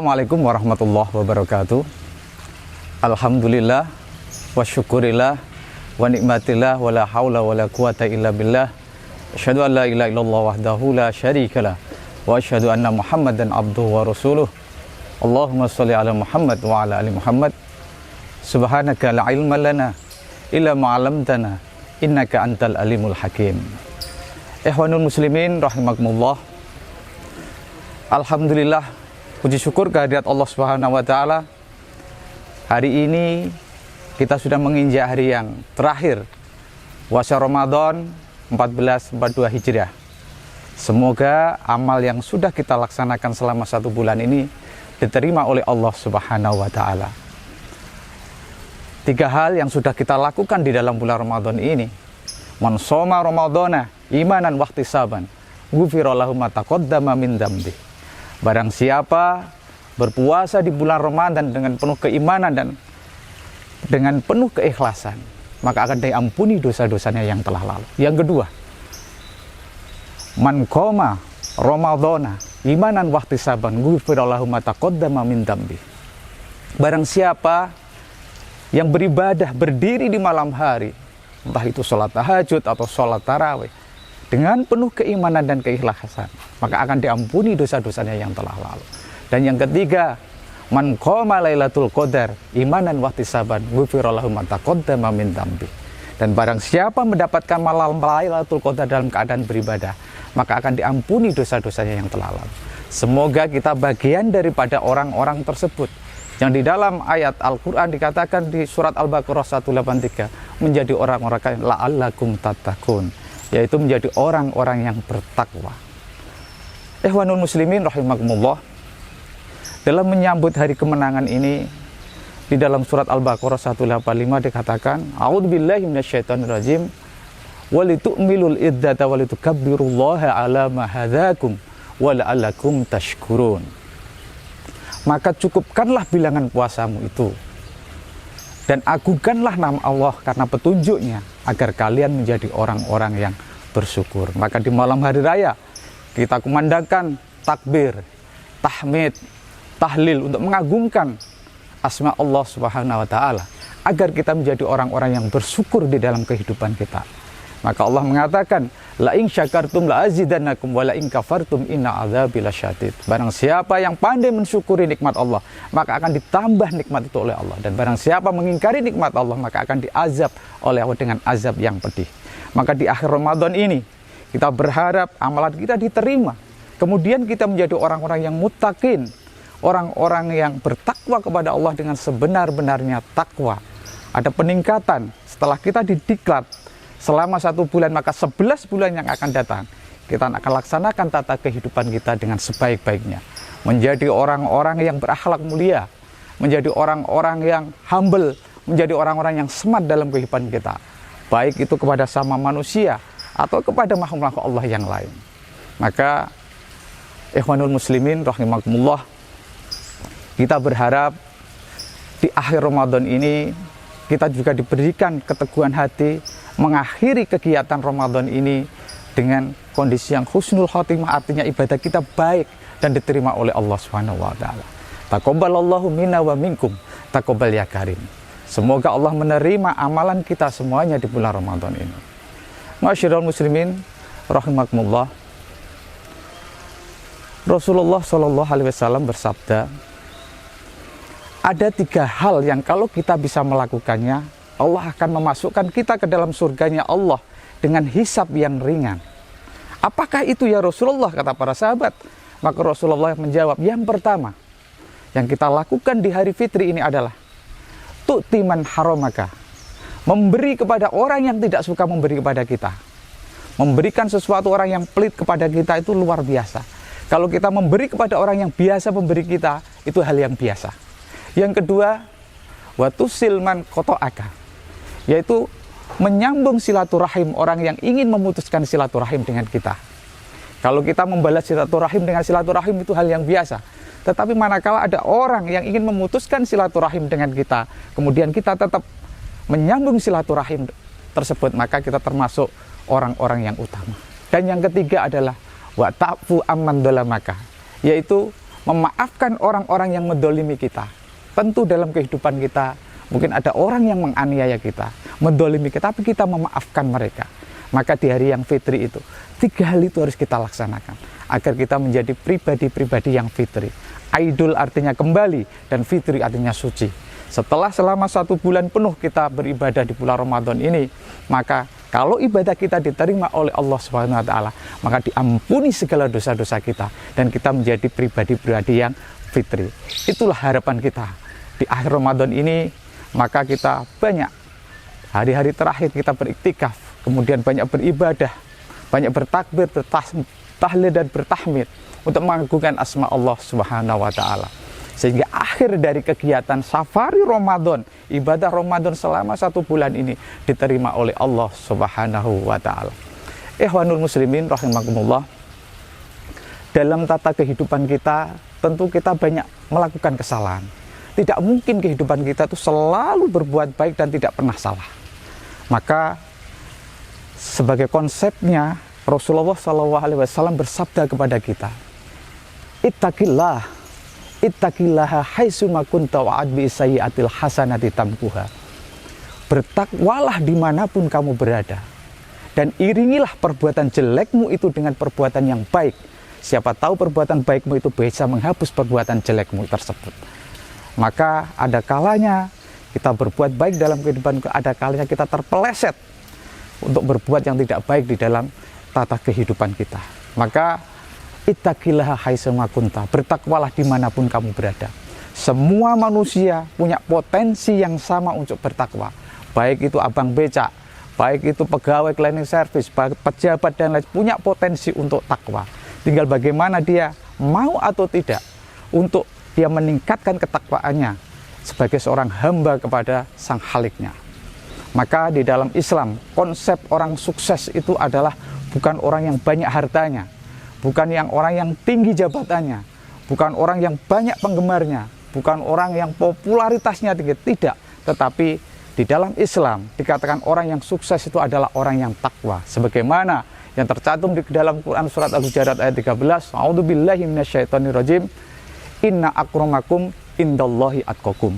Assalamualaikum warahmatullahi wabarakatuh. Alhamdulillah wa syukurillah wa nikmatillah wa la hawla wa la quwata illa billah. Asyhadu an la ilaha illallah wahdahu la syarikalah wa asyhadu anna Muhammadan abduhu wa rasuluh. Allahumma sholli ala Muhammad wa ala ali Muhammad. Subhanaka la ilma lana illa ma 'allamtana innaka antal alimul hakim. Ikhwanul muslimin rahimakumullah. Alhamdulillah, puji syukur kehadirat Allah Subhanahu wa taala. Hari ini kita sudah menginjak hari yang terakhir puasa Ramadan 1442 Hijriah. Semoga amal yang sudah kita laksanakan selama 1 bulan ini diterima oleh Allah Subhanahu wa taala. 3 hal yang sudah kita lakukan di dalam bulan Ramadan ini. Man shoma Ramadana imanan wahtisaban, ghufira lahu ma taqaddama min dzambi. Barang siapa berpuasa di bulan Ramadan dengan penuh keimanan dan dengan penuh keikhlasan, maka akan diampuni dosa-dosanya yang telah lalu. Yang kedua, man qoma Ramadana imanan wahtisaban, ghufira lahu ma taqaddama min dzambi. Barang siapa yang beribadah, berdiri di malam hari, entah itu sholat tahajud atau sholat tarawih, dengan penuh keimanan dan keikhlasan, maka akan diampuni dosa-dosanya yang telah lalu. Dan yang ketiga, man qoma lailatul qadar imanan wahtisaban, ghufira lahu ma taqaddama min dzambi. Dan barang siapa mendapatkan malam lailatul qadar dalam keadaan beribadah, maka akan diampuni dosa-dosanya yang telah lalu. Semoga kita bagian daripada orang-orang tersebut yang di dalam ayat Al-Quran dikatakan di surat Al-Baqarah 183 menjadi orang-orang la'allakum tattaqun, yaitu menjadi orang-orang yang bertakwa. Ikhwanul muslimin rahimakumullah, dalam menyambut hari kemenangan ini, di dalam surat Al-Baqarah 185 dikatakan a'udzubillahi minasyaitonirrajim walitu'milul iddata walitukabbirullaha ala ma hadakum wa la'allakum tashkurun. Maka cukupkanlah bilangan puasamu itu dan agungkanlah nama Allah karena petunjuknya, agar kalian menjadi orang-orang yang bersyukur. Maka di malam hari raya kita kumandangkan takbir, tahmid, tahlil untuk mengagungkan asma Allah Subhanahu wa taala, agar kita menjadi orang-orang yang bersyukur di dalam kehidupan kita. Maka Allah mengatakan, la in syakartum la azidannakum wa la in kafartum inna adzabi lasyadid. Barang siapa yang pandai mensyukuri nikmat Allah, maka akan ditambah nikmat itu oleh Allah. Dan barang siapa mengingkari nikmat Allah, maka akan diazab oleh Allah dengan azab yang pedih. Maka di akhir Ramadan ini kita berharap amalan kita diterima. Kemudian kita menjadi orang-orang yang muttaqin, orang-orang yang bertakwa kepada Allah dengan sebenar-benarnya takwa. Ada peningkatan setelah kita didiklat selama 1 bulan, maka 11 bulan yang akan datang kita akan laksanakan tata kehidupan kita dengan sebaik-baiknya, menjadi orang-orang yang berakhlak mulia, menjadi orang-orang yang humble, menjadi orang-orang yang smart dalam kehidupan kita, baik itu kepada sama manusia atau kepada makhluk-makhluk Allah yang lain. Maka ikhwanul muslimin rahimakumullah, kita berharap di akhir Ramadan ini kita juga diberikan keteguhan hati mengakhiri kegiatan Ramadan ini dengan kondisi yang husnul khotimah, artinya ibadah kita baik dan diterima oleh Allah Subhanahu wa taala. Taqabbalallahu minna wa minkum, taqabbal ya karim. Semoga Allah menerima amalan kita semuanya di bulan Ramadan ini. Ma'asyiral muslimin rahimakumullah. Rasulullah Shallallahu alaihi wasallam bersabda, ada 3 hal yang kalau kita bisa melakukannya, Allah akan memasukkan kita ke dalam surganya Allah dengan hisab yang ringan. Apakah itu ya Rasulullah, kata para sahabat? Maka Rasulullah menjawab, yang pertama yang kita lakukan di hari fitri ini adalah tu'ti man haramaka, memberi kepada orang yang tidak suka memberi kepada kita. Memberikan sesuatu orang yang pelit kepada kita itu luar biasa. Kalau kita memberi kepada orang yang biasa memberi kita, itu hal yang biasa. Yang kedua, watusil man qata'aka, yaitu menyambung silaturahim orang yang ingin memutuskan silaturahim dengan kita. Kalau kita membalas silaturahim dengan silaturahim itu hal yang biasa. Tetapi manakala ada orang yang ingin memutuskan silaturahim dengan kita, kemudian kita tetap menyambung silaturahim tersebut, maka kita termasuk orang-orang yang utama. Dan yang ketiga adalah wa ta'fu amman dolamaka, yaitu memaafkan orang-orang yang mendolimi kita. Tentu dalam kehidupan kita mungkin ada orang yang menganiaya kita, mendolimi kita, tapi kita memaafkan mereka. Maka di hari yang fitri itu 3 hal itu harus kita laksanakan agar kita menjadi pribadi-pribadi yang fitri. Aidul artinya kembali dan fitri artinya suci. Setelah selama 1 bulan penuh kita beribadah di bulan Ramadan ini, maka kalau ibadah kita diterima oleh Allah Subhanahu wa taala, maka diampuni segala dosa-dosa kita dan kita menjadi pribadi-pribadi yang fitri. Itulah harapan kita di akhir Ramadan ini. Maka kita banyak hari-hari terakhir kita beriktikaf, kemudian banyak beribadah, banyak bertakbir, bertahlil dan bertahmid untuk mengagungkan asma Allah Subhanahu wa taala. Sehingga akhir dari kegiatan safari Ramadan, ibadah Ramadan selama 1 bulan ini diterima oleh Allah Subhanahu wa taala. Ikhwanul muslimin rahimakumullah. Dalam tata kehidupan kita, tentu kita banyak melakukan kesalahan. Tidak mungkin kehidupan kita itu selalu berbuat baik dan tidak pernah salah. Maka sebagai konsepnya Rasulullah SAW bersabda kepada kita, Ittaqillaha haitsuma kunta wa'adbi sayyi'atil hasanati tamkuha. Bertakwalah dimanapun kamu berada, dan iringilah perbuatan jelekmu itu dengan perbuatan yang baik. Siapa tahu perbuatan baikmu itu bisa menghapus perbuatan jelekmu tersebut. Maka ada kalanya kita berbuat baik dalam kehidupan, ada kalanya kita terpeleset untuk berbuat yang tidak baik di dalam tata kehidupan kita. Maka ittaqillaha haitsuma kunta, bertakwalah dimanapun kamu berada. Semua manusia punya potensi yang sama untuk bertakwa, baik itu abang becak, baik itu pegawai cleaning service, pejabat dan lain, punya potensi untuk takwa. Tinggal bagaimana dia mau atau tidak untuk dia meningkatkan ketakwaannya sebagai seorang hamba kepada sang Khaliknya. Maka di dalam Islam, konsep orang sukses itu adalah bukan orang yang banyak hartanya, bukan orang yang tinggi jabatannya, bukan orang yang banyak penggemarnya, bukan orang yang popularitasnya tinggi, tidak. Tetapi di dalam Islam dikatakan orang yang sukses itu adalah orang yang takwa. Sebagaimana yang tercantum di dalam Quran surat Al-Hujurat ayat 13, A'udzubillahi minasyaitonirrajim, Inna akramakum indallahi atqakum.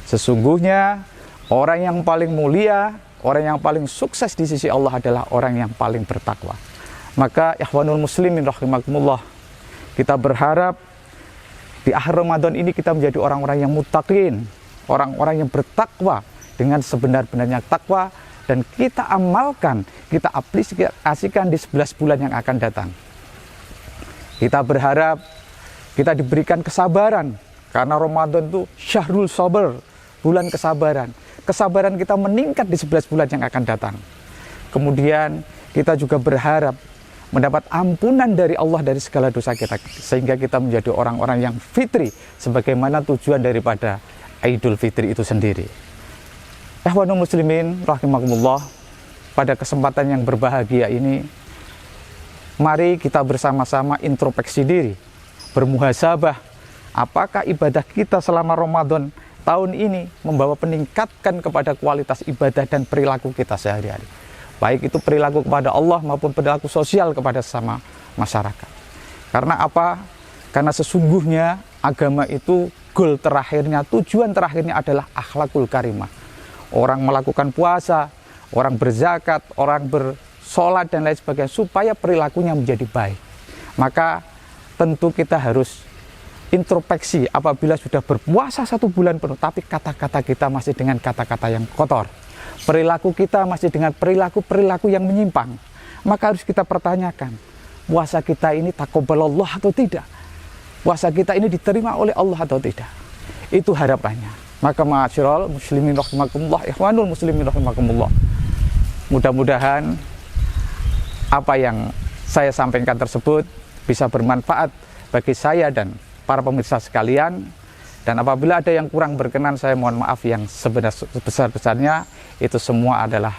Sesungguhnya orang yang paling mulia, orang yang paling sukses di sisi Allah adalah orang yang paling bertakwa. Maka ikhwanul muslimin rahimakumullah, kita berharap di akhir Ramadan ini kita menjadi orang-orang yang muttaqin, orang-orang yang bertakwa dengan sebenar-benarnya takwa, dan kita amalkan, kita aplikasikan di 11 bulan yang akan datang. Kita berharap kita diberikan kesabaran, karena Ramadan itu syahrul sabar, bulan kesabaran. Kesabaran kita meningkat di 11 bulan yang akan datang. Kemudian kita juga berharap mendapat ampunan dari Allah dari segala dosa kita, sehingga kita menjadi orang-orang yang fitri, sebagaimana tujuan daripada Idul Fitri itu sendiri. Ikhwanul muslimin rahimakumullah, pada kesempatan yang berbahagia ini, mari kita bersama-sama introspeksi diri, bermuhasabah, apakah ibadah kita selama Ramadan tahun ini membawa peningkatkan kepada kualitas ibadah dan perilaku kita sehari-hari, baik itu perilaku kepada Allah maupun perilaku sosial kepada sesama masyarakat. Karena apa? Karena sesungguhnya agama itu goal terakhirnya, tujuan terakhirnya adalah akhlakul karimah. Orang melakukan puasa, orang berzakat, orang bersolat dan lain sebagainya supaya perilakunya menjadi baik. Maka tentu kita harus introspeksi apabila sudah berpuasa 1 bulan penuh, tapi kata-kata kita masih dengan kata-kata yang kotor, perilaku kita masih dengan perilaku-perilaku yang menyimpang, maka harus kita pertanyakan, puasa kita ini taqabbalallah atau tidak? Puasa kita ini diterima oleh Allah atau tidak? Itu harapannya. Maka ma'asyiral muslimin rahimakumullah, ikhwanul muslimin rahimakumullah, mudah-mudahan apa yang saya sampaikan tersebut bisa bermanfaat bagi saya dan para pemirsa sekalian. Dan apabila ada yang kurang berkenan, saya mohon maaf yang sebesar-besarnya. Itu semua adalah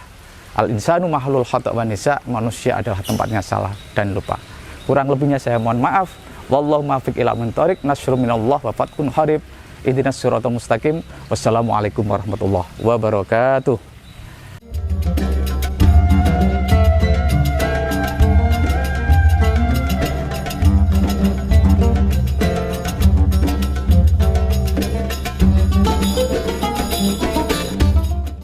al-insanu mahlul khata' wa nisa, manusia adalah tempatnya salah dan lupa. Kurang lebihnya saya mohon maaf. Wallahu muwaffiq ila aqwamit thoriq, nasrun minallah wa fathun qarib. Ihdinas siratal mustaqim. Wassalamualaikum warahmatullahi wabarakatuh.